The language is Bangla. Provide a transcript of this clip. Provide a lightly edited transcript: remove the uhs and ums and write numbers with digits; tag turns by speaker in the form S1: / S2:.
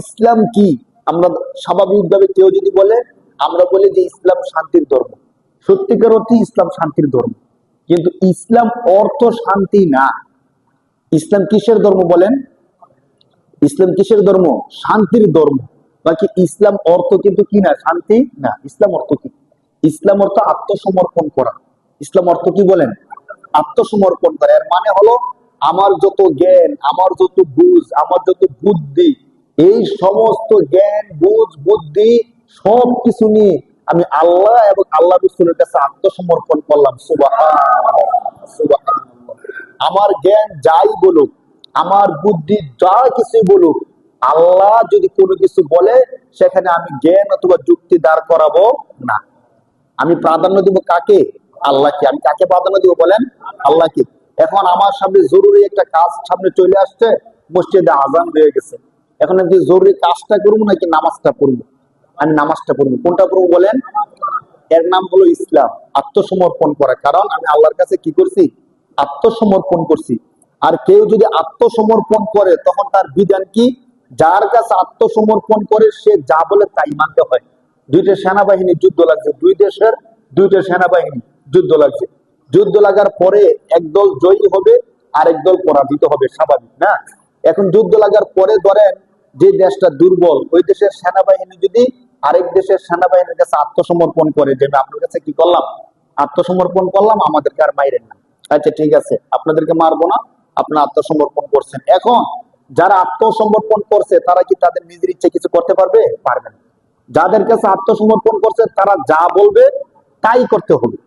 S1: ইসলাম কি? আমরা স্বাভাবিকভাবে কেউ যদি বলে, আমরা বলি যে ইসলাম শান্তির ধর্ম। সত্যিকার অর্থে ইসলাম শান্তির ধর্ম, কিন্তু ইসলাম অর্থ শান্তি না। ইসলাম কিসের ধর্ম বলেন? ইসলাম কিসের ধর্ম? শান্তির ধর্ম। বাকি ইসলাম অর্থ কিন্তু কি না? শান্তি না। ইসলাম অর্থ কি? ইসলাম অর্থ আত্মসমর্পণ করা। ইসলাম অর্থ কি বলেন? আত্মসমর্পণ করা। এর মানে হলো আমার যত জ্ঞান, আমার যত বুঝ, আমার যত বুদ্ধি, এই সমস্ত জ্ঞান বুঝ বুদ্ধি সব কিছু নিয়ে আমি আল্লাহ এবং আল্লাহ রাসূলের কাছে আত্মসমর্পণ করলাম। সুবহানাল্লাহ, সুবহানাল্লাহ। আমার জ্ঞান যাই বলুক, আমার বুদ্ধি যা কিছু বলুক, আল্লাহ যদি কোনো কিছু বলে সেখানে আমি জ্ঞান অথবা যুক্তি দাঁড় করাবো না। আমি প্রাধান্য দিব কাকে? আল্লাহকে। আমি কাকে প্রাধান্য দিব বলেন? আল্লাহকে। এখন আমার সামনে জরুরি একটা কাজ সামনে চলে আসছে, মসজিদে আজান হয়ে গেছে। এখন আমি জরুরি কাজটা করবো নাকি নামাজটা পড়বো? আমি নামাজটা পড়বো। কোনটা পড়বো বলেন? এর নাম হলো ইসলাম, আত্মসমর্পণ করা। কারণ আমি আল্লাহর কাছে কি করছি? আত্মসমর্পণ করছি। আর কেউ যদি আত্মসমর্পণ করে তখন তার বিধান কি? যার কাছে আত্মসমর্পণ করে সে যা বলে তাই মানতে হয়। দুইটা সেনাবাহিনী যুদ্ধ লাগছে, দুই দেশের দুইটা সেনাবাহিনী যুদ্ধ লাগছে। যুদ্ধ লাগার পরে একদল জয়ী হবে, আরেক দল পরাজিত হবে, স্বাভাবিক না? এখন যুদ্ধ লাগার পরে ধরেন যে দেশটা দুর্বল, ওই দেশের সেনাবাহিনী যদি আরেক দেশের সেনাবাহিনীর কাছে আত্মসমর্পণ করে, যে আমি আপনার কাছে কি করলাম? আত্মসমর্পণ করলাম, আমাদেরকে আর মাইরেন না। আচ্ছা ঠিক আছে, আপনাদেরকে মারবো না, আপনারা আত্মসমর্পণ করছেন। এখন যারা আত্মসমর্পণ করছে তারা কি তাদের নিজের ইচ্ছে কিছু করতে পারবে? পারবে না। যাদের কাছে আত্মসমর্পণ করছে তারা যা বলবে তাই করতে হবে।